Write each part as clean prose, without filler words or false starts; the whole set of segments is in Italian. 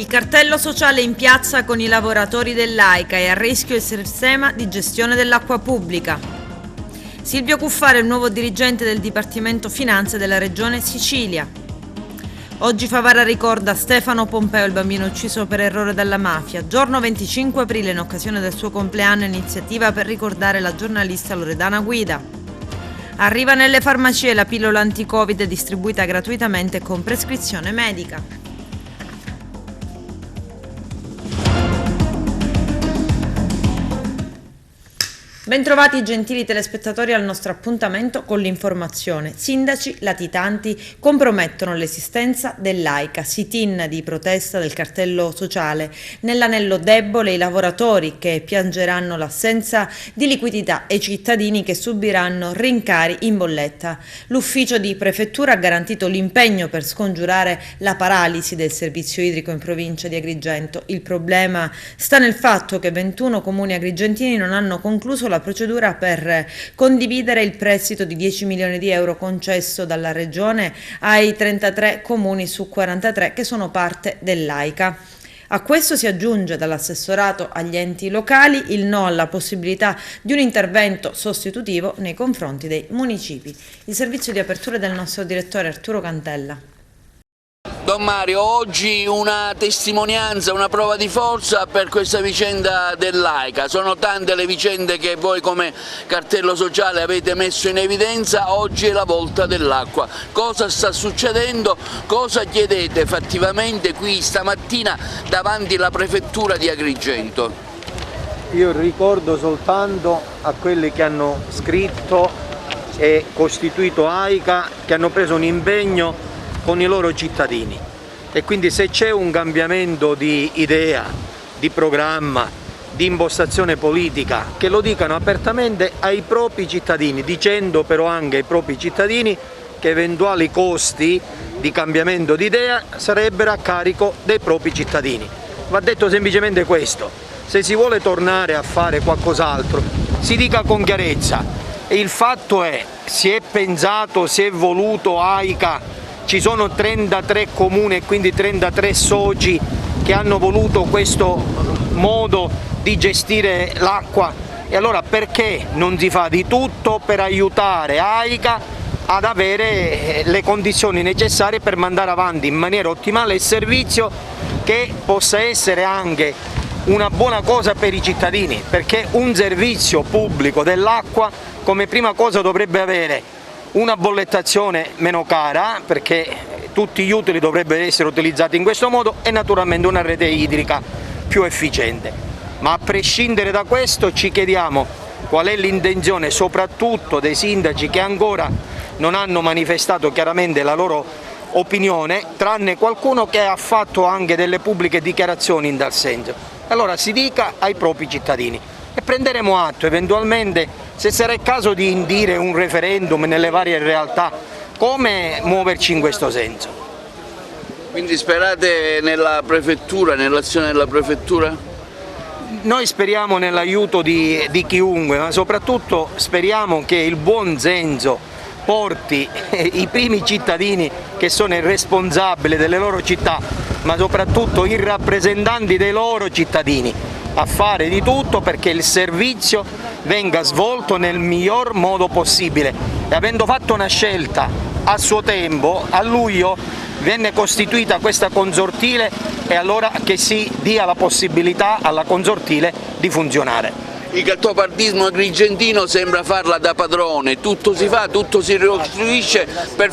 Il cartello sociale in piazza con i lavoratori dell'AICA e a rischio il sistema di gestione dell'acqua pubblica. Silvio Cuffaro è il nuovo dirigente del Dipartimento Finanze della Regione Sicilia. Oggi Favara ricorda Stefano Pompeo, il bambino ucciso per errore dalla mafia. Giorno 25 aprile, in occasione del suo compleanno, iniziativa per ricordare la giornalista Loredana Guida. Arriva nelle farmacie la pillola anti-Covid distribuita gratuitamente con prescrizione medica. Bentrovati gentili telespettatori al nostro appuntamento con l'informazione. Sindaci latitanti compromettono l'esistenza dell'AICA, sit-in di protesta del cartello sociale. Nell'anello debole i lavoratori che piangeranno l'assenza di liquidità e i cittadini che subiranno rincari in bolletta. L'ufficio di prefettura ha garantito l'impegno per scongiurare la paralisi del servizio idrico in provincia di Agrigento. Il problema sta nel fatto che 21 comuni agrigentini non hanno concluso la procedura per condividere il prestito di 10 milioni di euro concesso dalla Regione ai 33 comuni su 43 che sono parte dell'AICA. A questo si aggiunge dall'assessorato agli enti locali il no alla possibilità di un intervento sostitutivo nei confronti dei municipi. Il servizio di apertura del nostro direttore Arturo Cantella. Don Mario, oggi una testimonianza, una prova di forza per questa vicenda dell'AICA. Sono tante le vicende che voi come cartello sociale avete messo in evidenza, oggi è la volta dell'acqua. Cosa sta succedendo? Cosa chiedete fattivamente qui stamattina davanti alla prefettura di Agrigento? Io ricordo soltanto a quelli che hanno scritto e costituito AICA, che hanno preso un impegno con i loro cittadini, e quindi se c'è un cambiamento di idea, di programma, di impostazione politica, che lo dicano apertamente ai propri cittadini, dicendo però anche ai propri cittadini che eventuali costi di cambiamento di idea sarebbero a carico dei propri cittadini. Va detto semplicemente questo: se si vuole tornare a fare qualcos'altro si dica con chiarezza. E il fatto è, si è pensato, si è voluto AICA, ci sono 33 comuni e quindi 33 soci che hanno voluto questo modo di gestire l'acqua, e allora perché non si fa di tutto per aiutare AICA ad avere le condizioni necessarie per mandare avanti in maniera ottimale il servizio, che possa essere anche una buona cosa per i cittadini, perché un servizio pubblico dell'acqua come prima cosa dovrebbe avere una bollettazione meno cara, perché tutti gli utili dovrebbero essere utilizzati in questo modo, e naturalmente una rete idrica più efficiente. Ma a prescindere da questo ci chiediamo qual è l'intenzione soprattutto dei sindaci che ancora non hanno manifestato chiaramente la loro opinione, tranne qualcuno che ha fatto anche delle pubbliche dichiarazioni in tal senso. Allora si dica ai propri cittadini e prenderemo atto eventualmente, se sarà il caso, di indire un referendum nelle varie realtà, come muoverci in questo senso. Quindi sperate nella prefettura, nell'azione della prefettura? Noi speriamo nell'aiuto di chiunque, ma soprattutto speriamo che il buon senso porti i primi cittadini, che sono i responsabili delle loro città, ma soprattutto i rappresentanti dei loro cittadini, a fare di tutto perché il servizio venga svolto nel miglior modo possibile. E avendo fatto una scelta a suo tempo, a luglio venne costituita questa consortile, e allora che si dia la possibilità alla consortile di funzionare. Il gattopardismo agrigentino sembra farla da padrone, tutto si fa, tutto si ricostruisce per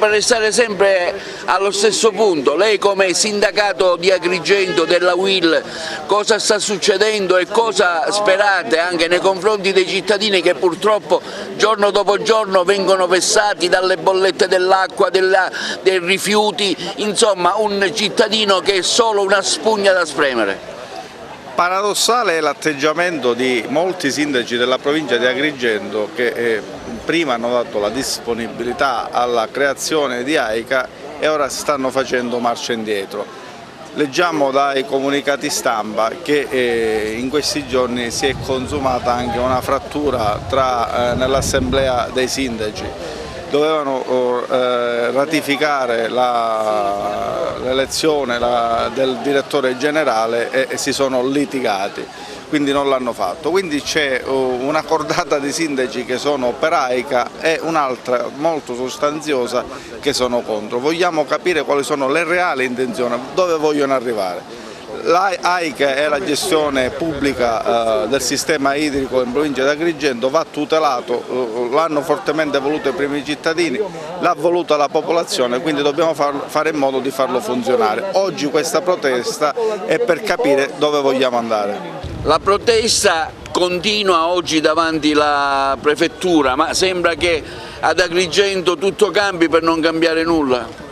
restare sempre allo stesso punto. Lei come sindacato di Agrigento, della UIL, cosa sta succedendo e cosa sperate anche nei confronti dei cittadini che purtroppo giorno dopo giorno vengono vessati dalle bollette dell'acqua, dei rifiuti, insomma un cittadino che è solo una spugna da spremere? Paradossale è l'atteggiamento di molti sindaci della provincia di Agrigento, che prima hanno dato la disponibilità alla creazione di AICA e ora si stanno facendo marcia indietro. Leggiamo dai comunicati stampa che in questi giorni si è consumata anche una frattura nell'assemblea dei sindaci. dovevano ratificare l'elezione del direttore generale e si sono litigati, quindi non l'hanno fatto. Quindi c'è una cordata di sindaci che sono per AICA e un'altra molto sostanziosa che sono contro. Vogliamo capire quali sono le reali intenzioni, dove vogliono arrivare. L'AICA è la gestione pubblica del sistema idrico in provincia di Agrigento, va tutelato, l'hanno fortemente voluto i primi cittadini, l'ha voluta la popolazione, quindi dobbiamo fare in modo di farlo funzionare. Oggi questa protesta è per capire dove vogliamo andare. La protesta continua oggi davanti alla prefettura, ma sembra che ad Agrigento tutto cambi per non cambiare nulla.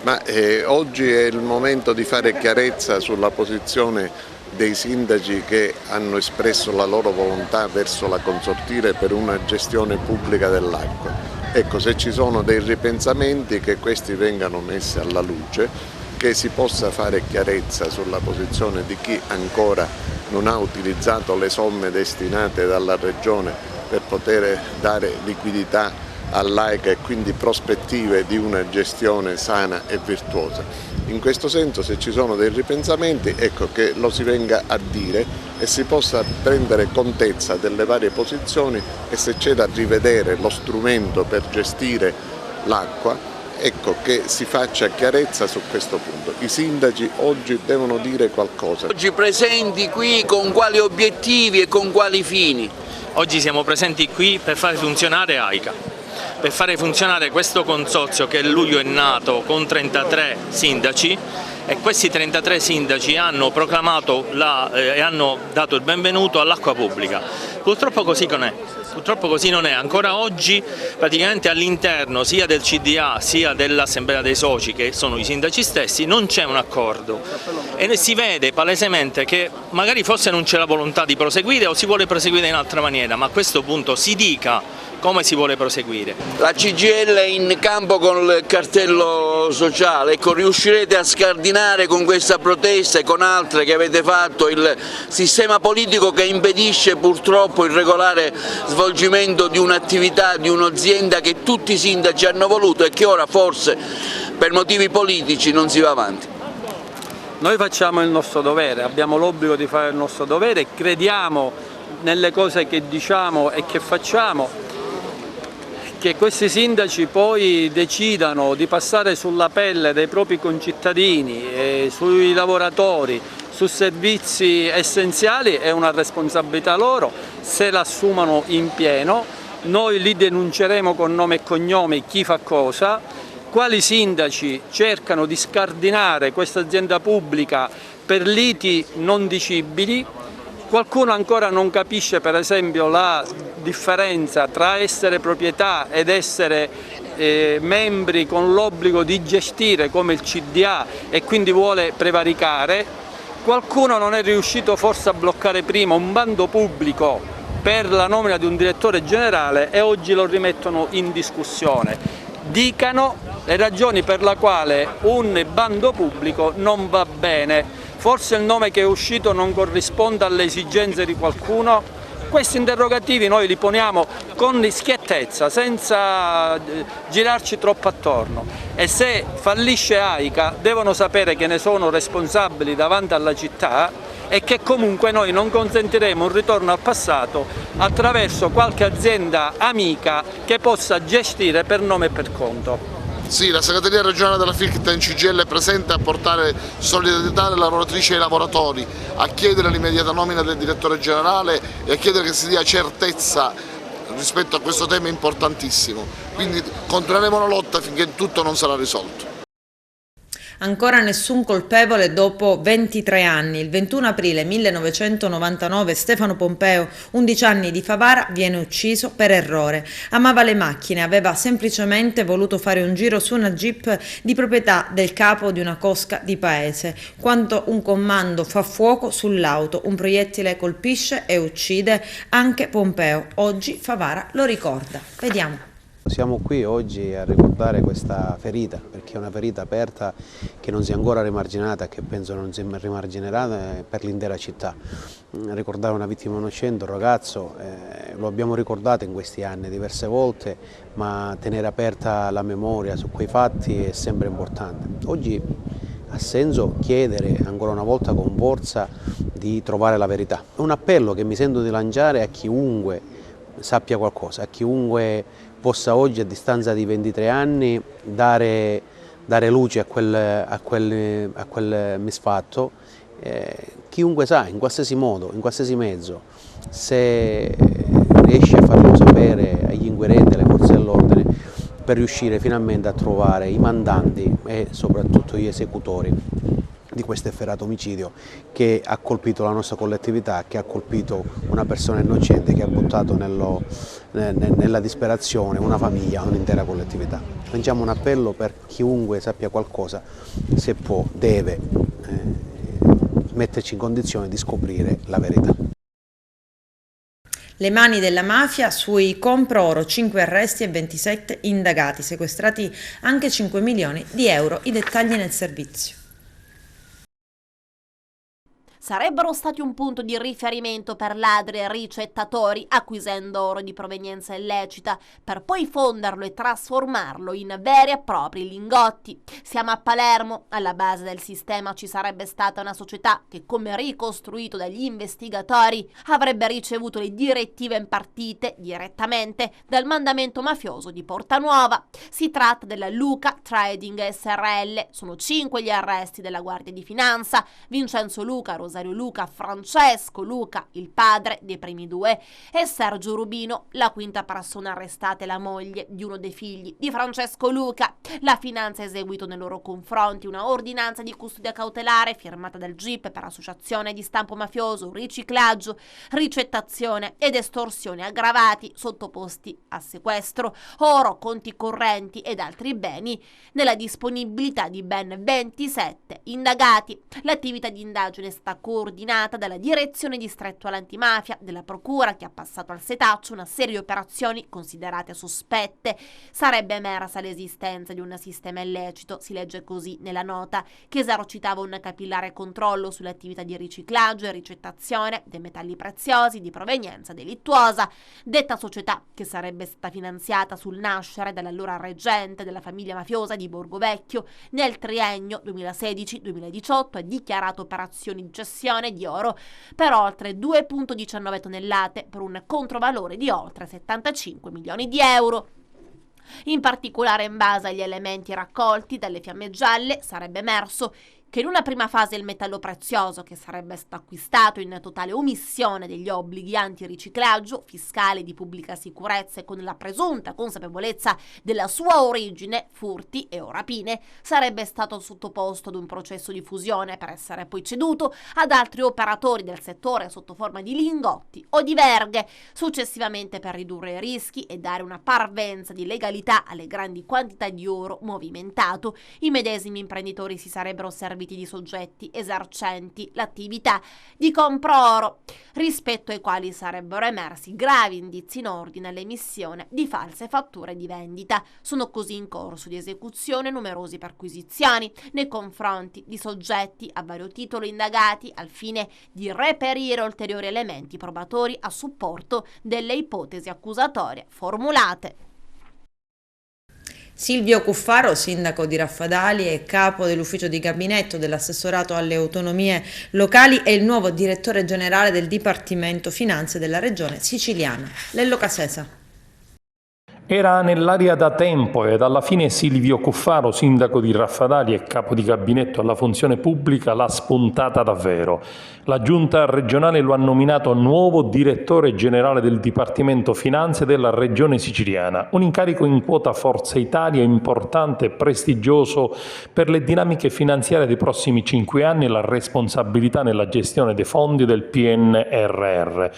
Ma oggi è il momento di fare chiarezza sulla posizione dei sindaci che hanno espresso la loro volontà verso la consortile per una gestione pubblica dell'acqua. Ecco, se ci sono dei ripensamenti, che questi vengano messi alla luce, che si possa fare chiarezza sulla posizione di chi ancora non ha utilizzato le somme destinate dalla Regione per poter dare liquidità all'AICA e quindi prospettive di una gestione sana e virtuosa. In questo senso, se ci sono dei ripensamenti, ecco, che lo si venga a dire e si possa prendere contezza delle varie posizioni, e se c'è da rivedere lo strumento per gestire l'acqua, ecco, che si faccia chiarezza su questo punto. I sindaci oggi devono dire qualcosa. Oggi presenti qui con quali obiettivi e con quali fini? Oggi siamo presenti qui per fare funzionare AICA, per fare funzionare questo consorzio che a luglio è nato con 33 sindaci, e questi 33 sindaci hanno proclamato e hanno dato il benvenuto all'acqua pubblica. Purtroppo così non è. Purtroppo così non è. Ancora oggi praticamente all'interno sia del CDA sia dell'Assemblea dei Soci, che sono i sindaci stessi, non c'è un accordo e si vede palesemente che magari forse non c'è la volontà di proseguire o si vuole proseguire in altra maniera, ma a questo punto si dica come si vuole proseguire. La CGIL è in campo con il cartello sociale, ecco, riuscirete a scardinare con questa protesta e con altre che avete fatto il sistema politico che impedisce purtroppo il regolare svolgimento di un'attività, di un'azienda che tutti i sindaci hanno voluto e che ora forse per motivi politici non si va avanti? Noi facciamo il nostro dovere, abbiamo l'obbligo di fare il nostro dovere, crediamo nelle cose che diciamo e che facciamo. Che questi sindaci poi decidano di passare sulla pelle dei propri concittadini, sui lavoratori, su servizi essenziali è una responsabilità loro, se l'assumano in pieno. Noi li denunceremo con nome e cognome chi fa cosa, quali sindaci cercano di scardinare questa azienda pubblica per liti non dicibili. Qualcuno ancora non capisce per esempio la differenza tra essere proprietà ed essere membri con l'obbligo di gestire come il CDA e quindi vuole prevaricare. Qualcuno non è riuscito forse a bloccare prima un bando pubblico per la nomina di un direttore generale e oggi lo rimettono in discussione. Dicano le ragioni per la quale un bando pubblico non va bene. Forse il nome che è uscito non corrisponde alle esigenze di qualcuno? Questi interrogativi noi li poniamo con schiettezza, senza girarci troppo attorno, e se fallisce AICA devono sapere che ne sono responsabili davanti alla città e che comunque noi non consentiremo un ritorno al passato attraverso qualche azienda amica che possa gestire per nome e per conto. Sì, la segreteria regionale della FICT in CGIL è presente a portare solidarietà alle lavoratrici e ai lavoratori, a chiedere l'immediata nomina del direttore generale e a chiedere che si dia certezza rispetto a questo tema importantissimo. Quindi continueremo la lotta finché tutto non sarà risolto. Ancora nessun colpevole dopo 23 anni. Il 21 aprile 1999 Stefano Pompeo, 11 anni, di Favara, viene ucciso per errore. Amava le macchine, aveva semplicemente voluto fare un giro su una Jeep di proprietà del capo di una cosca di paese, quando un comando fa fuoco sull'auto, un proiettile colpisce e uccide anche Pompeo. Oggi Favara lo ricorda. Vediamo. Siamo qui oggi a ricordare questa ferita, perché è una ferita aperta che non si è ancora rimarginata e che penso non si rimarginerà per l'intera città. Ricordare una vittima innocente, un ragazzo, lo abbiamo ricordato in questi anni diverse volte, ma tenere aperta la memoria su quei fatti è sempre importante. Oggi ha senso chiedere ancora una volta con forza di trovare la verità. È un appello che mi sento di lanciare a chiunque sappia qualcosa, a chiunque possa oggi a distanza di 23 anni dare luce a quel misfatto, chiunque sa, in qualsiasi modo, in qualsiasi mezzo, se riesce a farlo sapere agli inquirenti, alle forze dell'ordine, per riuscire finalmente a trovare i mandanti e soprattutto gli esecutori di questo efferato omicidio che ha colpito la nostra collettività, che ha colpito una persona innocente, che ha buttato nella disperazione una famiglia, un'intera collettività. Lanciamo un appello per chiunque sappia qualcosa, se può, deve metterci in condizione di scoprire la verità. Le mani della mafia sui compro oro, 5 arresti e 27 indagati, sequestrati anche 5 milioni di euro, i dettagli nel servizio. Sarebbero stati un punto di riferimento per ladri e ricettatori, acquisendo oro di provenienza illecita, per poi fonderlo e trasformarlo in veri e propri lingotti. Siamo a Palermo, alla base del sistema ci sarebbe stata una società che, come ricostruito dagli investigatori, avrebbe ricevuto le direttive impartite direttamente dal mandamento mafioso di Portanuova. Si tratta della Luca Trading SRL, sono 5 gli arresti della Guardia di Finanza: Vincenzo Luca, Rosario Luca, Francesco Luca, il padre dei primi due, e Sergio Rubino, la quinta persona arrestata e la moglie di uno dei figli di Francesco Luca. La Finanza ha eseguito nei loro confronti una ordinanza di custodia cautelare firmata dal GIP per associazione di stampo mafioso, riciclaggio, ricettazione ed estorsione aggravati, sottoposti a sequestro, oro, conti correnti ed altri beni, nella disponibilità di ben 27 indagati. L'attività di indagine è stata coordinata dalla Direzione Distrettuale Antimafia della Procura, che ha passato al setaccio una serie di operazioni considerate sospette. Sarebbe emersa l'esistenza di un sistema illecito, si legge così nella nota, che esercitava un capillare controllo sulle attività di riciclaggio e ricettazione dei metalli preziosi di provenienza delittuosa. Detta società, che sarebbe stata finanziata sul nascere dall'allora reggente della famiglia mafiosa di Borgo Vecchio, nel triennio 2016-2018 ha dichiarato operazioni di cessione di oro per oltre 2,19 tonnellate per un controvalore di oltre 75 milioni di euro. In particolare, in base agli elementi raccolti dalle fiamme gialle, sarebbe emerso che in una prima fase il metallo prezioso, che sarebbe stato acquistato in totale omissione degli obblighi antiriciclaggio, fiscale, di pubblica sicurezza e con la presunta consapevolezza della sua origine, furti e o rapine, sarebbe stato sottoposto ad un processo di fusione per essere poi ceduto ad altri operatori del settore sotto forma di lingotti o di verghe, successivamente per ridurre i rischi e dare una parvenza di legalità alle grandi quantità di oro movimentato. I medesimi imprenditori si sarebbero serviti di soggetti esercenti l'attività di compro oro, rispetto ai quali sarebbero emersi gravi indizi in ordine all'emissione di false fatture di vendita. Sono così in corso di esecuzione numerose perquisizioni nei confronti di soggetti a vario titolo indagati al fine di reperire ulteriori elementi probatori a supporto delle ipotesi accusatorie formulate. Silvio Cuffaro, sindaco di Raffadali e capo dell'ufficio di gabinetto dell'assessorato alle autonomie locali, è il nuovo direttore generale del Dipartimento Finanze della Regione Siciliana. Lello Casesa. Era nell'aria da tempo ed alla fine Silvio Cuffaro, sindaco di Raffadali e capo di gabinetto alla funzione pubblica, l'ha spuntata davvero. La giunta regionale lo ha nominato nuovo direttore generale del Dipartimento Finanze della Regione Siciliana, un incarico in quota Forza Italia importante e prestigioso per le dinamiche finanziarie dei prossimi 5 anni e la responsabilità nella gestione dei fondi del PNRR.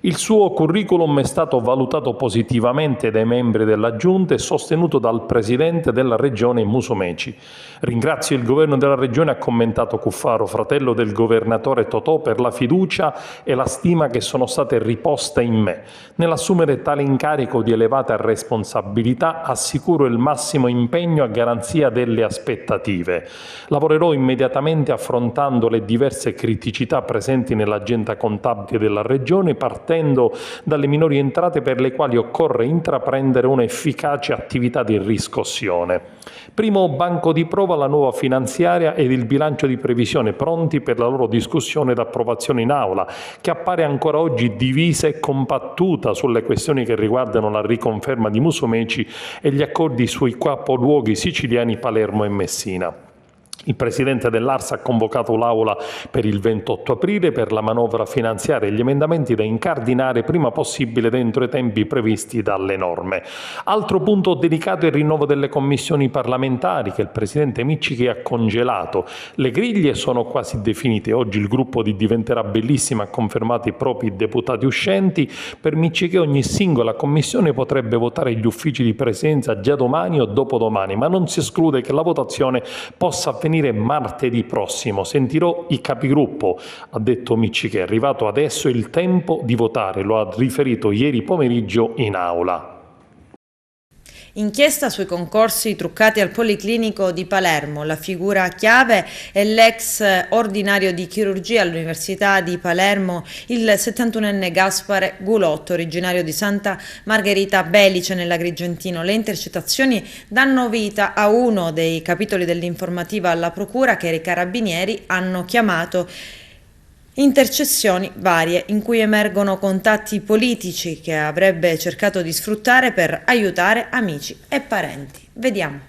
Il suo curriculum è stato valutato positivamente dai membri membri della Giunta e sostenuto dal presidente della regione Musumeci. Ringrazio il governo della regione, ha commentato Cuffaro, fratello del governatore Totò, per la fiducia e la stima che sono state riposte in me. Nell'assumere tale incarico di elevata responsabilità assicuro il massimo impegno a garanzia delle aspettative. Lavorerò immediatamente affrontando le diverse criticità presenti nell'agenda contabile della regione, partendo dalle minori entrate per le quali occorre intraprendere un'efficace attività di riscossione. Primo banco di prova la nuova finanziaria ed il bilancio di previsione, pronti per la loro discussione ed approvazione in aula, che appare ancora oggi divisa e combattuta sulle questioni che riguardano la riconferma di Musumeci e gli accordi sui capoluoghi siciliani Palermo e Messina. Il Presidente dell'Ars ha convocato l'Aula per il 28 aprile per la manovra finanziaria e gli emendamenti da incardinare prima possibile dentro i tempi previsti dalle norme. Altro punto delicato è il rinnovo delle commissioni parlamentari che il Presidente Miccichi ha congelato. Le griglie sono quasi definite. Oggi il gruppo di Diventerà Bellissima ha confermato i propri deputati uscenti. Per Miccichi ogni singola commissione potrebbe votare gli uffici di presenza già domani o dopodomani, ma non si esclude che la votazione possa avvenire martedì prossimo. Sentirò i capigruppo, ha detto Miccichi. È arrivato adesso il tempo di votare, lo ha riferito ieri pomeriggio in aula. Inchiesta sui concorsi truccati al Policlinico di Palermo. La figura chiave è l'ex ordinario di chirurgia all'Università di Palermo, il 71enne Gaspare Gulotto, originario di Santa Margherita Belice nell'Agrigentino. Le intercettazioni danno vita a uno dei capitoli dell'informativa alla Procura che i carabinieri hanno chiamato intercessioni varie, in cui emergono contatti politici che avrebbe cercato di sfruttare per aiutare amici e parenti. Vediamo.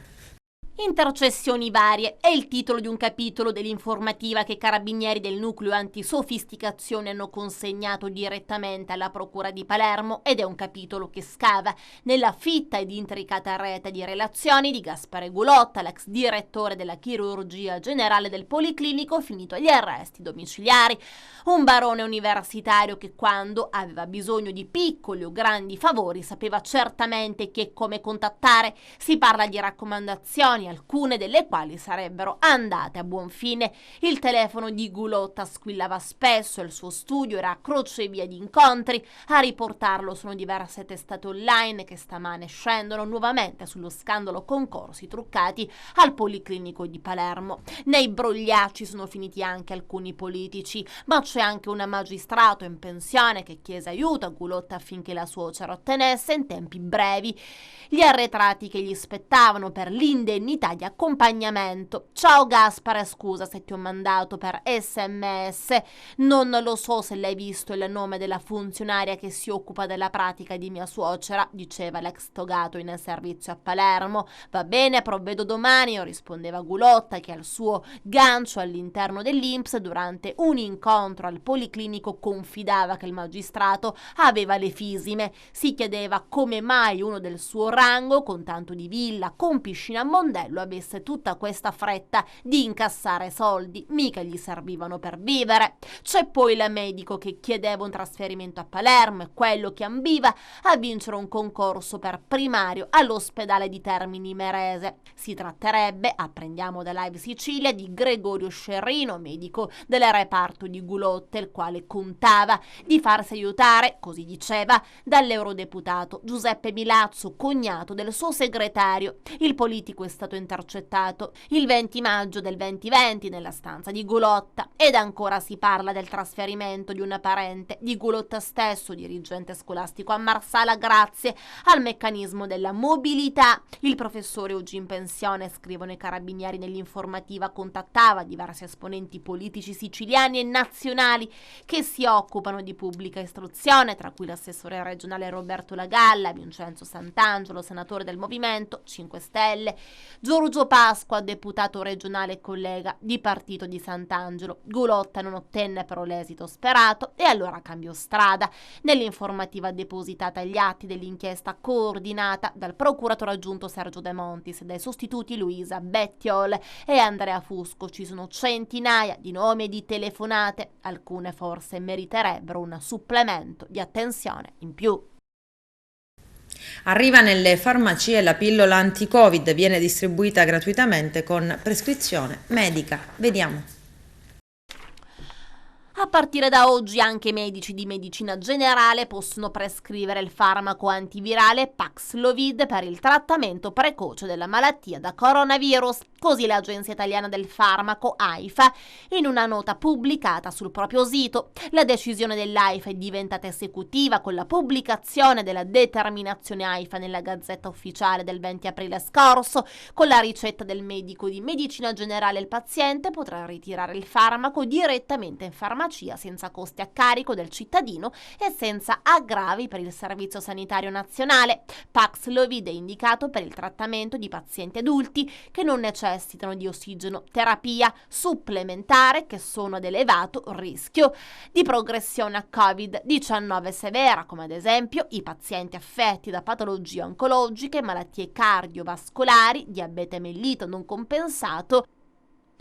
Intercessioni varie è il titolo di un capitolo dell'informativa che i carabinieri del nucleo antisofisticazione hanno consegnato direttamente alla Procura di Palermo, ed è un capitolo che scava nella fitta ed intricata rete di relazioni di Gaspare Gulotta, l'ex direttore della chirurgia generale del Policlinico, finito agli arresti domiciliari. Un barone universitario che, quando aveva bisogno di piccoli o grandi favori, sapeva certamente chi e come contattare. Si parla di raccomandazioni, alcune delle quali sarebbero andate a buon fine. Il telefono di Gulotta squillava spesso, il suo studio era crocevia di incontri. A riportarlo sono diverse testate online che stamane scendono nuovamente sullo scandalo concorsi truccati al Policlinico di Palermo. Nei brogliacci sono finiti anche alcuni politici, ma c'è anche un magistrato in pensione che chiese aiuto a Gulotta affinché la suocera ottenesse in tempi brevi gli arretrati che gli spettavano per l'indennità di accompagnamento. Ciao Gaspare, scusa se ti ho mandato per SMS, non lo so se l'hai visto il nome della funzionaria che si occupa della pratica di mia suocera, diceva l'ex togato in servizio a Palermo. Va bene, provvedo domani, rispondeva Gulotta, che al suo gancio all'interno dell'INPS durante un incontro al Policlinico confidava che il magistrato aveva le fisime. Si chiedeva come mai uno del suo rango, con tanto di villa, con piscina a Mondello, avesse tutta questa fretta di incassare soldi, mica gli servivano per vivere. C'è poi il medico che chiedeva un trasferimento a Palermo e quello che ambiva a vincere un concorso per primario all'ospedale di Termini Imerese. Si tratterebbe, apprendiamo da Live Sicilia, di Gregorio Scerrino, medico del reparto di Gulotta, il quale contava di farsi aiutare, così diceva, dall'eurodeputato Giuseppe Milazzo, cognato del suo segretario. Il politico è stato intercettato il 20 maggio del 2020 nella stanza di Gulotta, ed ancora si parla del trasferimento di una parente di Gulotta stesso, dirigente scolastico a Marsala, grazie al meccanismo della mobilità. Il professore oggi in pensione, scrivono i carabinieri nell'informativa, contattava diversi esponenti politici siciliani e nazionali che si occupano di pubblica istruzione, tra cui l'assessore regionale Roberto Lagalla, Vincenzo Sant'Angelo, senatore del Movimento 5 Stelle, Giorgio Pasqua, deputato regionale e collega di partito di Sant'Angelo. Gulotta non ottenne però l'esito sperato e allora cambiò strada. Nell'informativa depositata agli atti dell'inchiesta coordinata dal procuratore aggiunto Sergio De Montis e dai sostituti Luisa Bettiol e Andrea Fusco ci sono centinaia di nomi e di telefonate, alcune forse meriterebbero un supplemento di attenzione in più. Arriva nelle farmacie la pillola anti-Covid, viene distribuita gratuitamente con prescrizione medica. Vediamo. A partire da oggi anche i medici di medicina generale possono prescrivere il farmaco antivirale Paxlovid per il trattamento precoce della malattia da coronavirus. Così l'Agenzia Italiana del Farmaco, AIFA, in una nota pubblicata sul proprio sito. La decisione dell'AIFA è diventata esecutiva con la pubblicazione della determinazione AIFA nella Gazzetta Ufficiale del 20 aprile scorso. Con la ricetta del medico di medicina generale il paziente potrà ritirare il farmaco direttamente in farmacia senza costi a carico del cittadino e senza aggravi per il Servizio Sanitario Nazionale. Paxlovid è indicato per il trattamento di pazienti adulti che non necessitano di ossigenoterapia supplementare, che sono ad elevato rischio di progressione a Covid-19 severa, come ad esempio i pazienti affetti da patologie oncologiche, malattie cardiovascolari, diabete mellito non compensato,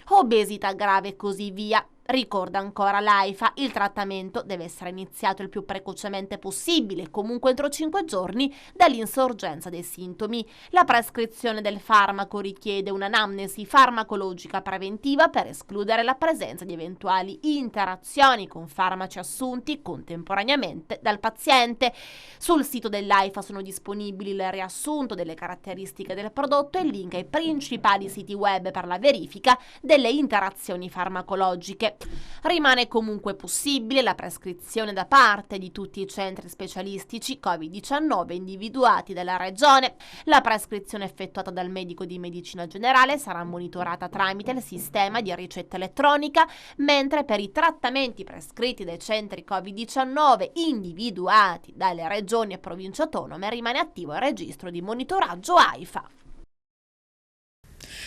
obesità grave e così via. Ricorda ancora l'AIFA, il trattamento deve essere iniziato il più precocemente possibile, comunque entro 5 giorni dall'insorgenza dei sintomi. La prescrizione del farmaco richiede un'anamnesi farmacologica preventiva per escludere la presenza di eventuali interazioni con farmaci assunti contemporaneamente dal paziente. Sul sito dell'AIFA sono disponibili il riassunto delle caratteristiche del prodotto e il link ai principali siti web per la verifica delle interazioni farmacologiche. Rimane comunque possibile la prescrizione da parte di tutti i centri specialistici Covid-19 individuati dalla Regione. La prescrizione effettuata dal medico di medicina generale sarà monitorata tramite il sistema di ricetta elettronica, mentre per i trattamenti prescritti dai centri Covid-19 individuati dalle regioni e province autonome rimane attivo il registro di monitoraggio AIFA.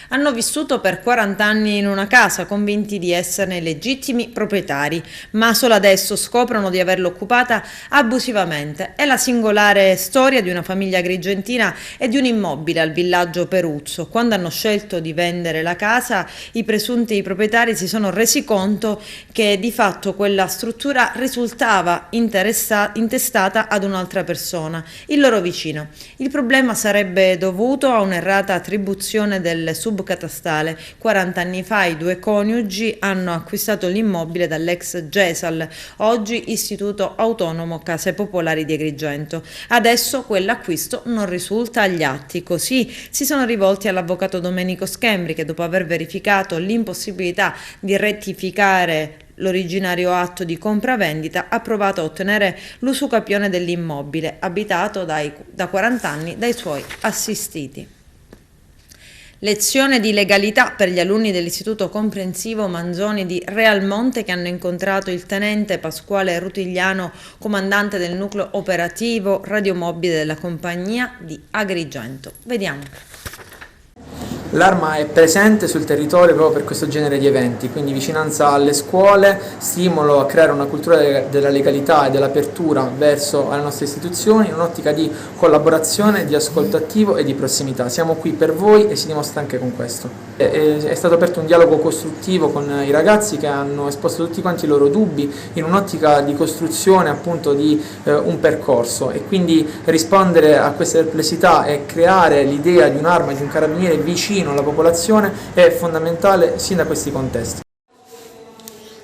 Hanno vissuto per 40 anni in una casa, convinti di esserne legittimi proprietari, ma solo adesso scoprono di averla occupata abusivamente. È la singolare storia di una famiglia agrigentina e di un immobile al villaggio Peruzzo. Quando hanno scelto di vendere la casa, i presunti proprietari si sono resi conto che di fatto quella struttura risultava intestata ad un'altra persona, il loro vicino. Il problema sarebbe dovuto a un'errata attribuzione del subcatastale. 40 anni fa i due coniugi hanno acquistato l'immobile dall'ex GESAL, oggi Istituto Autonomo Case Popolari di Agrigento. Adesso quell'acquisto non risulta agli atti, così si sono rivolti all'avvocato Domenico Schembri, che dopo aver verificato l'impossibilità di rettificare l'originario atto di compravendita ha provato a ottenere l'usucapione dell'immobile abitato da 40 anni dai suoi assistiti. Lezione di legalità per gli alunni dell'Istituto Comprensivo Manzoni di Realmonte, che hanno incontrato il tenente Pasquale Rutigliano, comandante del nucleo operativo radiomobile della compagnia di Agrigento. Vediamo. L'Arma è presente sul territorio proprio per questo genere di eventi, quindi vicinanza alle scuole, stimolo a creare una cultura della legalità e dell'apertura verso le nostre istituzioni in un'ottica di collaborazione, di ascolto attivo e di prossimità. Siamo qui per voi e si dimostra anche con questo. È stato aperto un dialogo costruttivo con i ragazzi che hanno esposto tutti quanti i loro dubbi in un'ottica di costruzione appunto di un percorso, e quindi rispondere a queste perplessità e creare l'idea di un'arma, di un carabiniere vicino alla popolazione è fondamentale sin da questi contesti.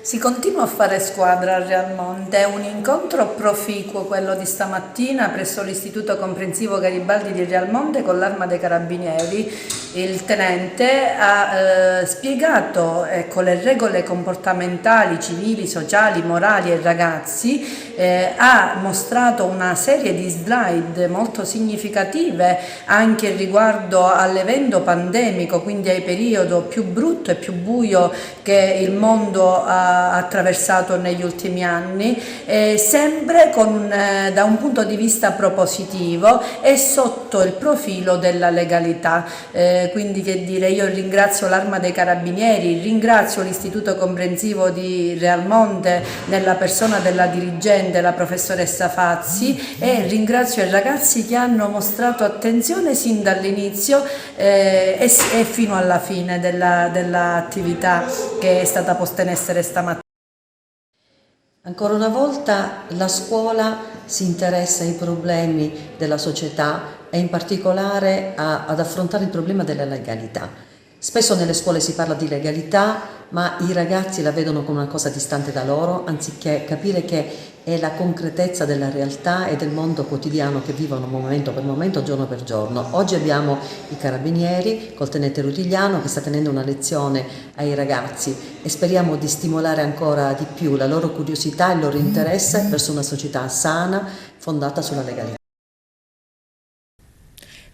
Si continua a fare squadra a Realmonte, è un incontro proficuo quello di stamattina presso l'Istituto Comprensivo Garibaldi di Realmonte con l'Arma dei Carabinieri. Il tenente ha spiegato le regole comportamentali, civili, sociali, morali ai ragazzi, ha mostrato una serie di slide molto significative anche riguardo all'evento pandemico, quindi al periodo più brutto e più buio che il mondo ha attraversato negli ultimi anni, sempre da un punto di vista propositivo e sotto il profilo della legalità. Quindi che dire, io ringrazio l'Arma dei Carabinieri, ringrazio l'Istituto Comprensivo di Realmonte nella persona della dirigente, la professoressa Fazzi, e ringrazio i ragazzi che hanno mostrato attenzione sin dall'inizio e fino alla fine dell'attività che è stata posta in essere stamattina. Ancora una volta la scuola si interessa ai problemi della società e in particolare ad affrontare il problema della legalità. Spesso nelle scuole si parla di legalità, ma i ragazzi la vedono come una cosa distante da loro, anziché capire che è la concretezza della realtà e del mondo quotidiano che vivono momento per momento, giorno per giorno. Oggi abbiamo i carabinieri col tenente Rutigliano che sta tenendo una lezione ai ragazzi e speriamo di stimolare ancora di più la loro curiosità e il loro interesse verso una società sana, fondata sulla legalità.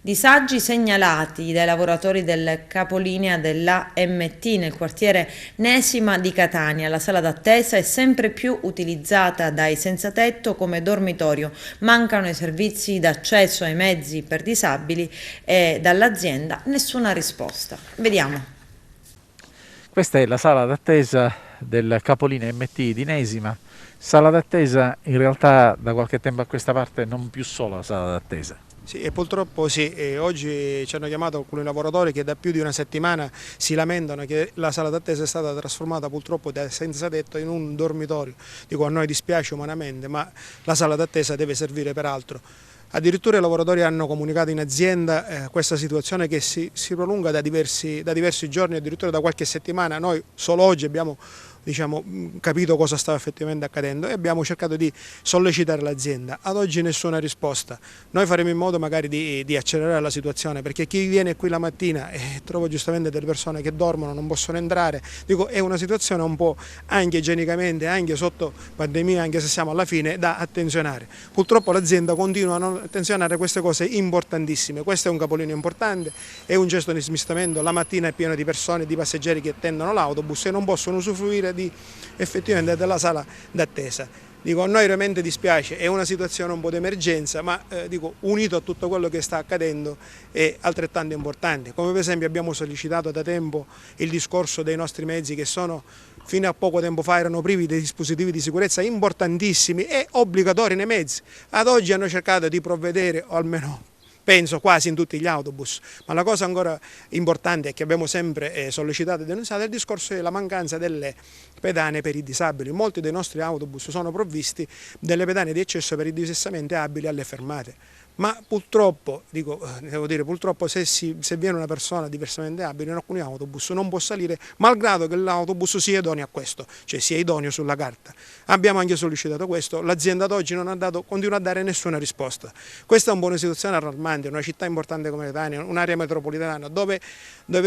Disagi segnalati dai lavoratori del capolinea dell'AMT nel quartiere Nesima di Catania. La sala d'attesa è sempre più utilizzata dai senza tetto come dormitorio. Mancano i servizi d'accesso ai mezzi per disabili e dall'azienda nessuna risposta. Vediamo. Questa è la sala d'attesa del capolinea MT di Nesima. Sala d'attesa in realtà da qualche tempo a questa parte non più solo la sala d'attesa. Sì, e purtroppo sì, oggi ci hanno chiamato alcuni lavoratori che da più di una settimana si lamentano che la sala d'attesa è stata trasformata purtroppo da senza tetto in un dormitorio. Dico, a noi dispiace umanamente, ma la sala d'attesa deve servire per altro. Addirittura i lavoratori hanno comunicato in azienda questa situazione che si prolunga da diversi giorni, addirittura da qualche settimana. Noi solo oggi abbiamo capito cosa stava effettivamente accadendo e abbiamo cercato di sollecitare l'azienda. Ad oggi nessuna risposta. Noi faremo in modo magari di accelerare la situazione, perché chi viene qui la mattina e trova giustamente delle persone che dormono, non possono entrare, dico, è una situazione un po' anche igienicamente, anche sotto pandemia, anche se siamo alla fine, da attenzionare. Purtroppo l'azienda continua a non attenzionare queste cose importantissime. Questo è un capolinea importante, è un gesto di smistamento. La mattina è pieno di persone, di passeggeri che attendono l'autobus e non possono usufruire effettivamente della sala d'attesa. Dico, a noi veramente dispiace, è una situazione un po' di emergenza, ma dico, unito a tutto quello che sta accadendo è altrettanto importante. Come per esempio abbiamo sollecitato da tempo il discorso dei nostri mezzi che fino a poco tempo fa erano privi dei dispositivi di sicurezza importantissimi e obbligatori nei mezzi. Ad oggi hanno cercato di provvedere, o almeno penso quasi in tutti gli autobus, ma la cosa ancora importante è che abbiamo sempre sollecitato e denunciato il discorso della mancanza delle pedane per i disabili. Molti dei nostri autobus sono provvisti delle pedane di accesso per i diversamente abili alle fermate. Ma purtroppo, purtroppo se viene una persona diversamente abile in alcuni autobus non può salire, malgrado che l'autobus sia idoneo a questo, cioè sia idoneo sulla carta. Abbiamo anche sollecitato questo, l'azienda ad oggi continua a dare nessuna risposta. Questa è un po' una situazione allarmante, una città importante come Catania, un'area metropolitana, dove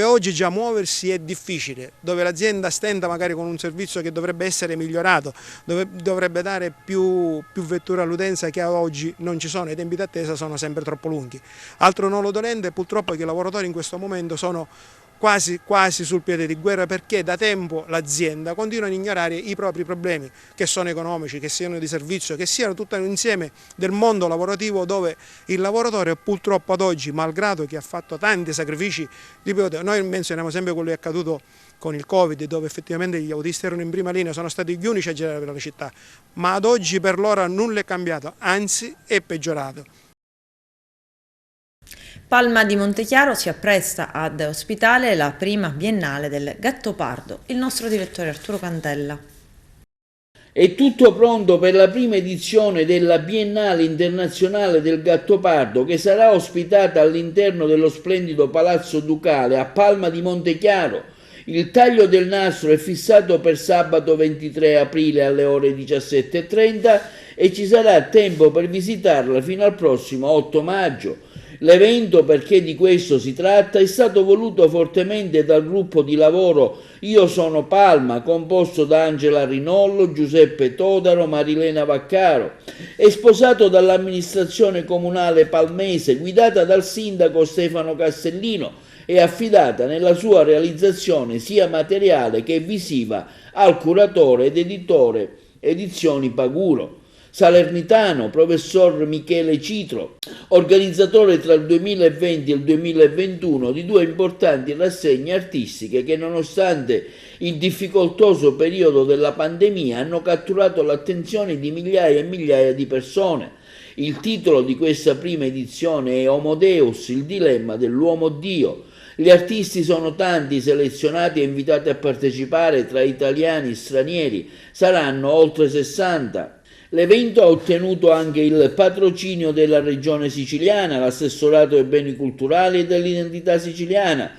oggi già muoversi è difficile, dove l'azienda stenta magari con un servizio che dovrebbe essere migliorato, dove dovrebbe dare più vetture all'utenza che ad oggi non ci sono, i tempi d'attesa sono sempre troppo lunghi. Altro nodo dolente purtroppo è che i lavoratori in questo momento sono quasi sul piede di guerra, perché da tempo l'azienda continua a ignorare i propri problemi, che sono economici, che siano di servizio, che siano tutto insieme del mondo lavorativo, dove il lavoratore purtroppo ad oggi, malgrado che ha fatto tanti sacrifici, ripeto, noi menzioniamo sempre quello che è accaduto con il Covid, dove effettivamente gli autisti erano in prima linea, sono stati gli unici a girare per la città, ma ad oggi per loro nulla è cambiato, anzi è peggiorato. Palma di Montechiaro si appresta ad ospitare la prima biennale del Gattopardo. Il nostro direttore Arturo Cantella. È tutto pronto per la prima edizione della Biennale Internazionale del Gattopardo, che sarà ospitata all'interno dello splendido Palazzo Ducale a Palma di Montechiaro. Il taglio del nastro è fissato per sabato 23 aprile alle ore 17:30 e ci sarà tempo per visitarla fino al prossimo 8 maggio. L'evento, perché di questo si tratta, è stato voluto fortemente dal gruppo di lavoro Io Sono Palma, composto da Angela Rinollo, Giuseppe Todaro, Marilena Vaccaro, e sposato dall'amministrazione comunale palmese, guidata dal sindaco Stefano Castellino e affidata nella sua realizzazione sia materiale che visiva al curatore ed editore Edizioni Paguro. Salernitano, professor Michele Citro, organizzatore tra il 2020 e il 2021 di due importanti rassegne artistiche che, nonostante il difficoltoso periodo della pandemia, hanno catturato l'attenzione di migliaia e migliaia di persone. Il titolo di questa prima edizione è Homo Deus, il dilemma dell'uomo Dio, Gli artisti sono tanti, selezionati e invitati a partecipare tra italiani e stranieri, saranno oltre 60. L'evento ha ottenuto anche il patrocinio della Regione Siciliana, l'Assessorato ai Beni Culturali e dell'Identità Siciliana,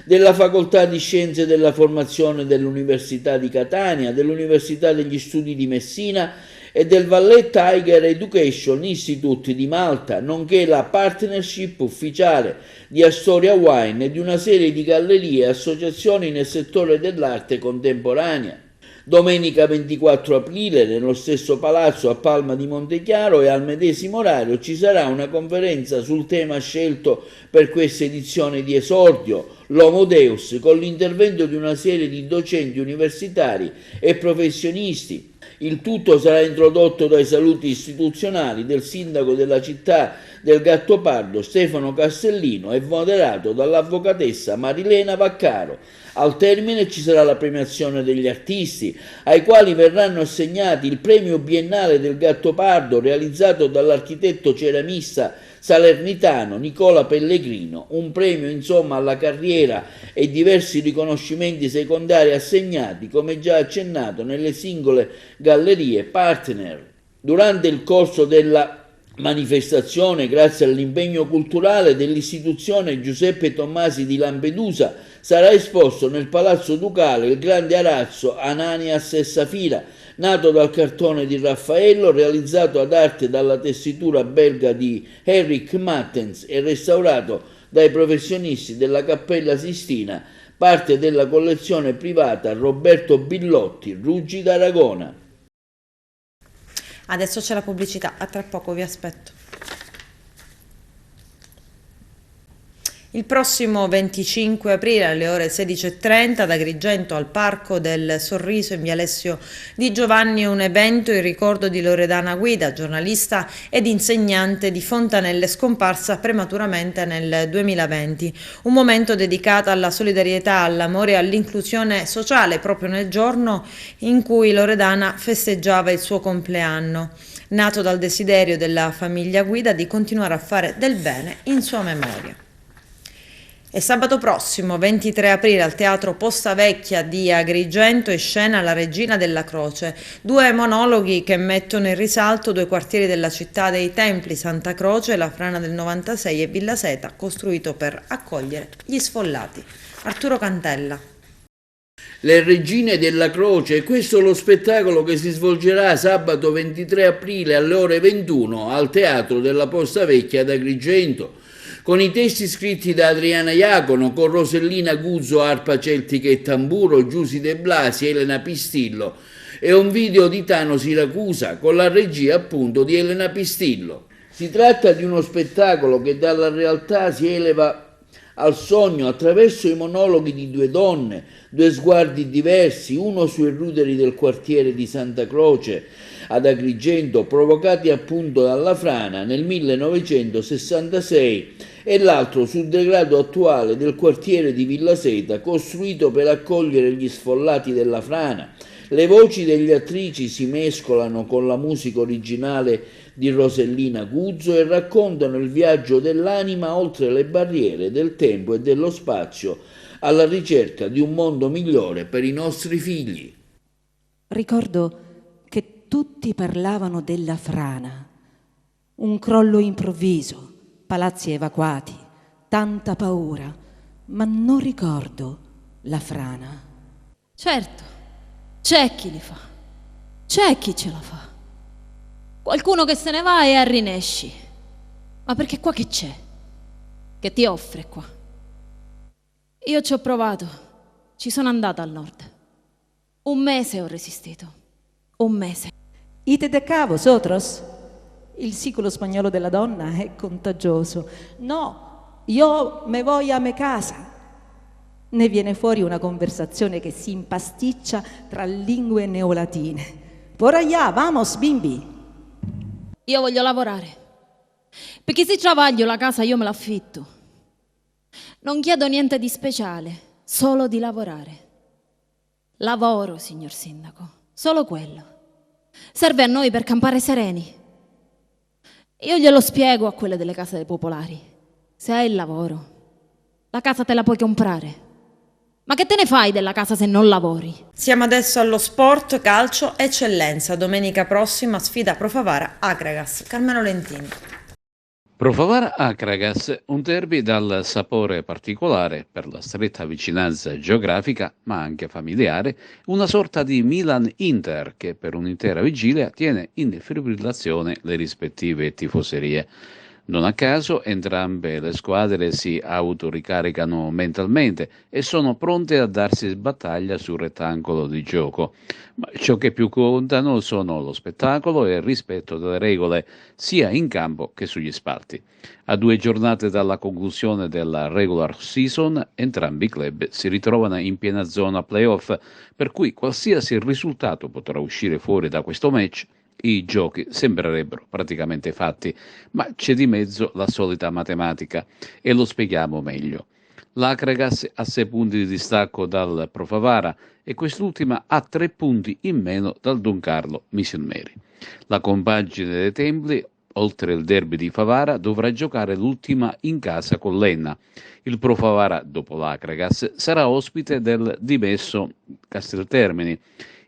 della Facoltà di Scienze della Formazione dell'Università di Catania, dell'Università degli Studi di Messina e del Valletta Higher Education Institute di Malta, nonché la partnership ufficiale di Astoria Wine e di una serie di gallerie e associazioni nel settore dell'arte contemporanea. Domenica 24 aprile, nello stesso palazzo a Palma di Montechiaro e al medesimo orario, ci sarà una conferenza sul tema scelto per questa edizione di esordio, l'Homo Deus, con l'intervento di una serie di docenti universitari e professionisti. Il tutto sarà introdotto dai saluti istituzionali del sindaco della città del Gattopardo, Stefano Castellino, e moderato dall'avvocatessa Marilena Vaccaro. Al termine ci sarà la premiazione degli artisti, ai quali verranno assegnati il premio biennale del Gattopardo realizzato dall'architetto ceramista salernitano Nicola Pellegrino, un premio insomma alla carriera e diversi riconoscimenti secondari assegnati, come già accennato, nelle singole gallerie partner. Durante il corso della manifestazione, grazie all'impegno culturale dell'istituzione Giuseppe Tommasi di Lampedusa, sarà esposto nel Palazzo Ducale il grande arazzo Ananias e Safira, nato dal cartone di Raffaello, realizzato ad arte dalla tessitura belga di Henrik Mattens e restaurato dai professionisti della Cappella Sistina, parte della collezione privata Roberto Billotti, Ruggi d'Aragona. Adesso c'è la pubblicità, a tra poco vi aspetto. Il prossimo 25 aprile alle ore 16:30 ad Agrigento al Parco del Sorriso in via Alessio Di Giovanni un evento in ricordo di Loredana Guida, giornalista ed insegnante di Fontanelle scomparsa prematuramente nel 2020. Un momento dedicato alla solidarietà, all'amore e all'inclusione sociale proprio nel giorno in cui Loredana festeggiava il suo compleanno, nato dal desiderio della famiglia Guida di continuare a fare del bene in sua memoria. E sabato prossimo, 23 aprile, al Teatro Posta Vecchia di Agrigento è scena La Regina della Croce, due monologhi che mettono in risalto due quartieri della città dei Templi, Santa Croce, la Frana del 96 e Villa Seta, costruito per accogliere gli sfollati. Arturo Cantella. Le Regine della Croce, questo è lo spettacolo che si svolgerà sabato 23 aprile alle ore 21 al Teatro della Posta Vecchia ad Agrigento, con i testi scritti da Adriana Iacono, con Rosellina Guzzo, arpa celtica e tamburo, Giusy De Blasi, Elena Pistillo, e un video di Tano Siracusa, con la regia appunto di Elena Pistillo. Si tratta di uno spettacolo che dalla realtà si eleva al sogno attraverso i monologhi di due donne, due sguardi diversi, uno sui ruderi del quartiere di Santa Croce ad Agrigento, provocati appunto dalla frana nel 1966, e l'altro sul degrado attuale del quartiere di Villa Seta, costruito per accogliere gli sfollati della frana. Le voci delle attrici si mescolano con la musica originale di Rosellina Guzzo e raccontano il viaggio dell'anima oltre le barriere del tempo e dello spazio, alla ricerca di un mondo migliore per i nostri figli. Ricordo che tutti parlavano della frana, un crollo improvviso, palazzi evacuati, tanta paura, ma non ricordo la frana. Certo, c'è chi li fa, c'è chi ce la fa. Qualcuno che se ne va e arrinesci. Ma perché qua che c'è? Che ti offre qua? Io ci ho provato, ci sono andata al nord. 1 mese ho resistito, 1 mese. Ite de cavo, sotros? Il siculo spagnolo della donna è contagioso. No, io me voy a me casa. Ne viene fuori una conversazione che si impasticcia tra lingue neolatine. Por allá, vamos, bimbi. Io voglio lavorare, perché se travaglio la casa io me l'affitto. Non chiedo niente di speciale, solo di lavorare. Lavoro, signor Sindaco, solo quello. Serve a noi per campare sereni. Io glielo spiego a quelle delle case dei popolari. Se hai il lavoro, La casa te la puoi comprare. Ma che te ne fai della casa se non lavori? Siamo adesso allo sport, calcio, eccellenza. Domenica prossima sfida Pro Favara Akragas. Carmelo Lentini. Pro Favara Akragas, un derby dal sapore particolare per la stretta vicinanza geografica ma anche familiare, una sorta di Milan-Inter che per un'intera vigilia tiene in fibrillazione le rispettive tifoserie. Non a caso entrambe le squadre si autoricaricano mentalmente e sono pronte a darsi battaglia sul rettangolo di gioco. Ma ciò che più contano sono lo spettacolo e il rispetto delle regole sia in campo che sugli spalti. A 2 giornate dalla conclusione della regular season, entrambi i club si ritrovano in piena zona playoff, per cui qualsiasi risultato potrà uscire fuori da questo match, i giochi sembrerebbero praticamente fatti, ma c'è di mezzo la solita matematica e lo spieghiamo meglio. L'Akragas ha 6 punti di distacco dal Pro Favara e quest'ultima ha 3 punti in meno dal Doncarlo Misilmeri. La compagine dei Templi, oltre il derby di Favara, dovrà giocare l'ultima in casa con l'Enna. Il Pro Favara, dopo l'Akragas, sarà ospite del dimesso Casteltermini.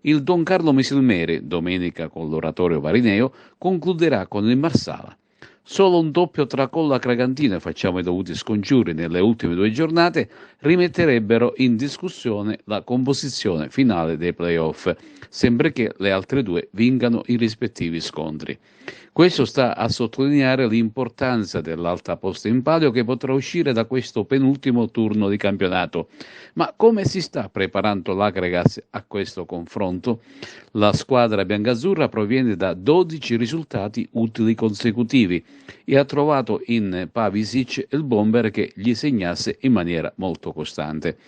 Il Doncarlo Misilmeri, domenica con l'Oratorio Varineo, concluderà con il Marsala. Solo un doppio tracollo a Cragantina, facciamo i dovuti scongiuri nelle ultime 2 giornate, rimetterebbero in discussione la composizione finale dei play-off, sempre che le altre 2 vincano i rispettivi scontri. Questo sta a sottolineare l'importanza dell'alta posta in palio che potrà uscire da questo penultimo turno di campionato. Ma come si sta preparando l'Akragas a questo confronto? La squadra biancazzurra proviene da 12 risultati utili consecutivi e ha trovato in Pavisic il bomber che gli segnasse in maniera molto costante.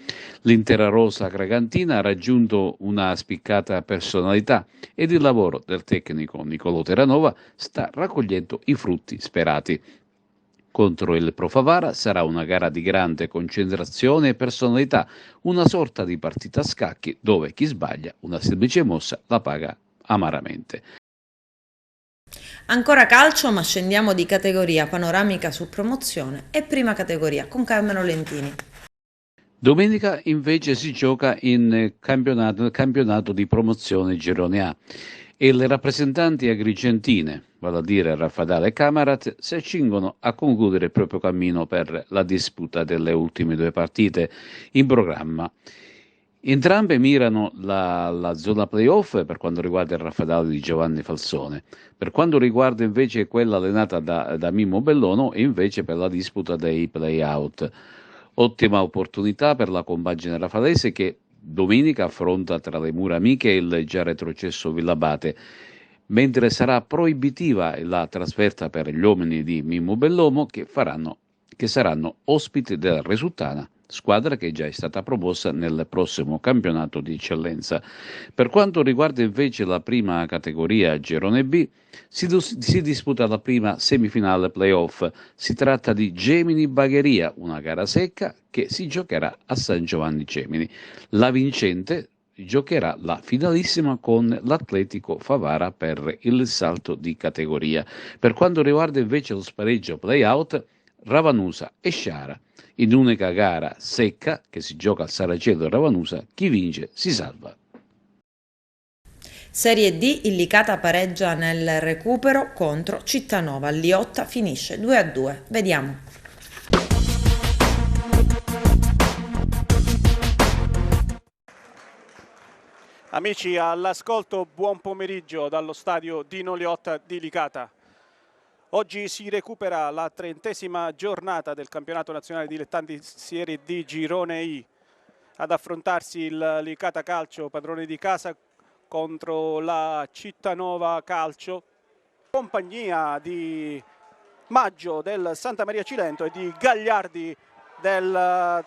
L'intera rosa cragantina ha raggiunto una spiccata personalità ed il lavoro del tecnico Nicolò Terranova sta raccogliendo i frutti sperati. Contro il Pro Favara sarà una gara di grande concentrazione e personalità, una sorta di partita a scacchi dove chi sbaglia una semplice mossa la paga amaramente. Ancora calcio, ma scendiamo di categoria, panoramica su promozione e prima categoria con Carmelo Lentini. Domenica invece si gioca nel campionato di promozione Girone A e le rappresentanti agrigentine, vale a dire Raffadale e Camarat, si accingono a concludere il proprio cammino per la disputa delle ultime 2 partite in programma. Entrambe mirano la zona playoff per quanto riguarda il Raffadale di Giovanni Falsone, per quanto riguarda invece quella allenata da Mimmo Bellono e invece per la disputa dei play-out. Ottima opportunità per la compagine raffadese che domenica affronta tra le mura amiche il già retrocesso Villabate, mentre sarà proibitiva la trasferta per gli uomini di Mimmo Bellomo che saranno ospiti della Resultana, squadra che già è stata promossa nel prossimo campionato di eccellenza. Per quanto riguarda invece la prima categoria Girone B, si disputa la prima semifinale playoff. Si tratta di Gemini Bagheria, una gara secca che si giocherà a San Giovanni Gemini. La vincente giocherà la finalissima con l'Atletico Favara per il salto di categoria. Per quanto riguarda invece lo spareggio play-out, Ravanusa e Sciara. In un'unica gara secca che si gioca al Saracello e Ravanusa, chi vince si salva. Serie D, il Licata pareggia nel recupero contro Cittanova. Liotta finisce 2-2. Vediamo. Amici all'ascolto, buon pomeriggio dallo stadio Dino Liotta di Licata. Oggi si recupera la 30ª giornata del campionato nazionale dilettanti Serie D Girone I. Ad affrontarsi il Licata Calcio, padrone di casa, contro la Cittanova Calcio, compagnia di Maggio del Santa Maria Cilento e di Gagliardi della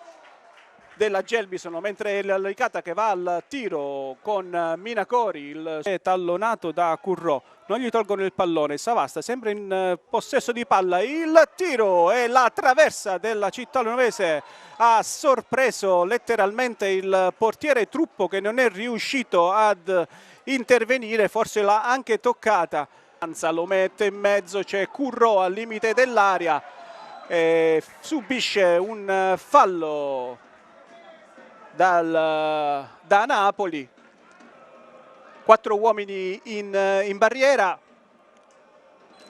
Gelbison, mentre il Licata che va al tiro con Minacori, è tallonato da Currò, non gli tolgono il pallone, Savasta sempre in possesso di palla, il tiro e la traversa della cittadinese ha sorpreso letteralmente il portiere Truppo che non è riuscito ad intervenire, forse l'ha anche toccata, lo mette in mezzo, c'è Currò al limite dell'area, subisce un fallo da Napoli. 4 uomini in barriera.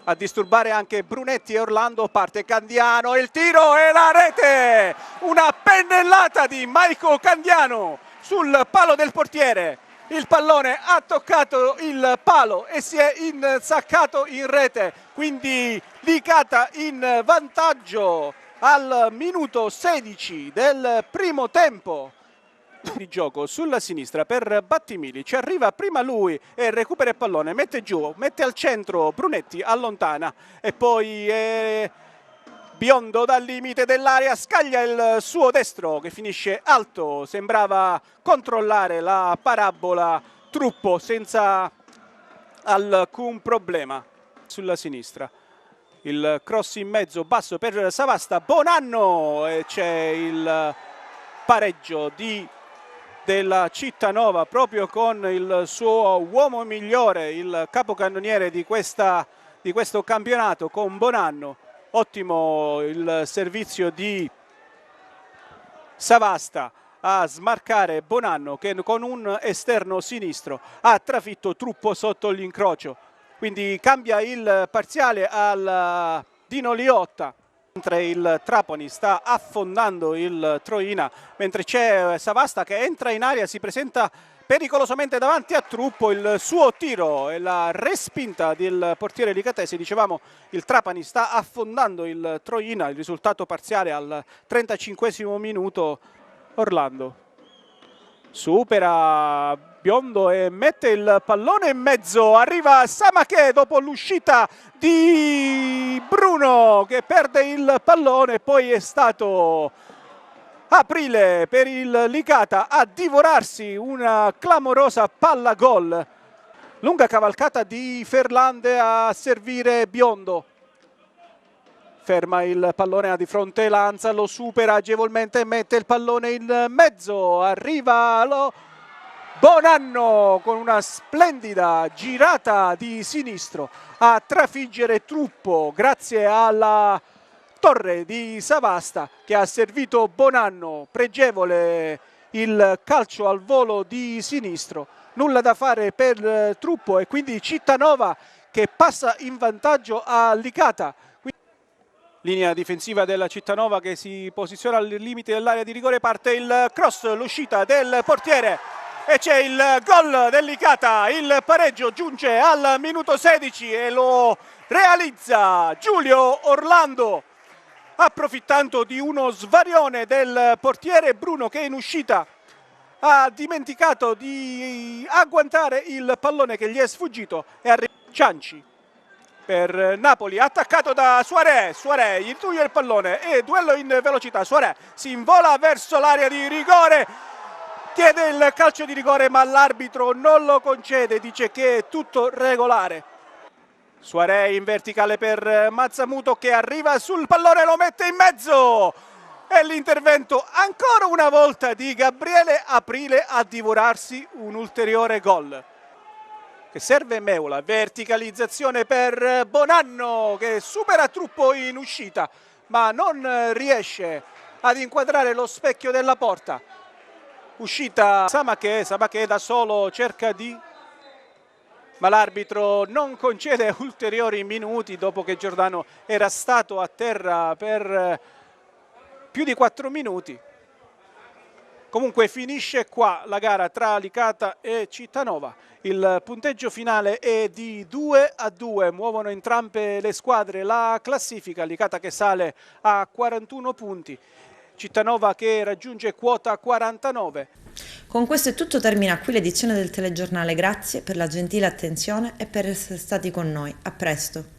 A disturbare anche Brunetti e Orlando, parte Candiano, il tiro e la rete! Una pennellata di Maico Candiano sul palo del portiere. Il pallone ha toccato il palo e si è insaccato in rete, quindi Licata in vantaggio al minuto 16 del primo tempo. Di gioco sulla sinistra per Battimili, ci arriva prima lui e recupera il pallone, mette giù, mette al centro Brunetti, allontana e poi Biondo dal limite dell'area scaglia il suo destro che finisce alto, sembrava controllare la parabola Truppo senza alcun problema. Sulla sinistra il cross in mezzo basso per Savasta, Bonanno, e c'è il pareggio della Cittanova proprio con il suo uomo migliore, il capocannoniere di questo campionato, con Bonanno. Ottimo il servizio di Savasta a smarcare Bonanno, che con un esterno sinistro ha trafitto Truppo sotto l'incrocio, quindi cambia il parziale al Dino Liotta. Mentre il Trapani sta affondando il Troina, mentre c'è Savasta che entra in area, si presenta pericolosamente davanti a Truppo, il suo tiro e la respinta del portiere licatese. Dicevamo, il Trapani sta affondando il Troina, il risultato parziale al 35esimo minuto. Orlando supera Biondo e mette il pallone in mezzo, arriva Samaché dopo l'uscita di Bruno che perde il pallone, poi è stato Aprile per il Licata a divorarsi una clamorosa palla gol. Lunga cavalcata di Ferlande a servire Biondo. Ferma il pallone, ha di fronte Lanza, lo supera agevolmente e mette il pallone in mezzo. Arriva Bonanno con una splendida girata di sinistro a trafiggere Truppo grazie alla torre di Savasta che ha servito Bonanno. Pregevole il calcio al volo di sinistro, nulla da fare per Truppo e quindi Cittanova che passa in vantaggio a Licata. Linea difensiva della Cittanova che si posiziona al limite dell'area di rigore, parte il cross, l'uscita del portiere e c'è il gol del Licata. Il pareggio giunge al minuto 16 e lo realizza Giulio Orlando, approfittando di uno svarione del portiere Bruno che in uscita ha dimenticato di agguantare il pallone che gli è sfuggito e arriva Cianci per Napoli, attaccato da Suarez, gli toglie il pallone e duello in velocità, Suarez si invola verso l'area di rigore, chiede il calcio di rigore ma l'arbitro non lo concede, dice che è tutto regolare. Suarez in verticale per Mazzamuto che arriva sul pallone, lo mette in mezzo e l'intervento ancora una volta di Gabriele Aprile a divorarsi un ulteriore gol. Che serve Meula, verticalizzazione per Bonanno che supera Truppo in uscita ma non riesce ad inquadrare lo specchio della porta. Uscita Samaché da solo cerca ma l'arbitro non concede ulteriori minuti dopo che Giordano era stato a terra per più di 4 minuti. Comunque finisce qua la gara tra Licata e Cittanova. Il punteggio finale è di 2-2, muovono entrambe le squadre la classifica, Licata che sale a 41 punti, Cittanova che raggiunge quota 49. Con questo è tutto, termina qui l'edizione del telegiornale, grazie per la gentile attenzione e per essere stati con noi, a presto.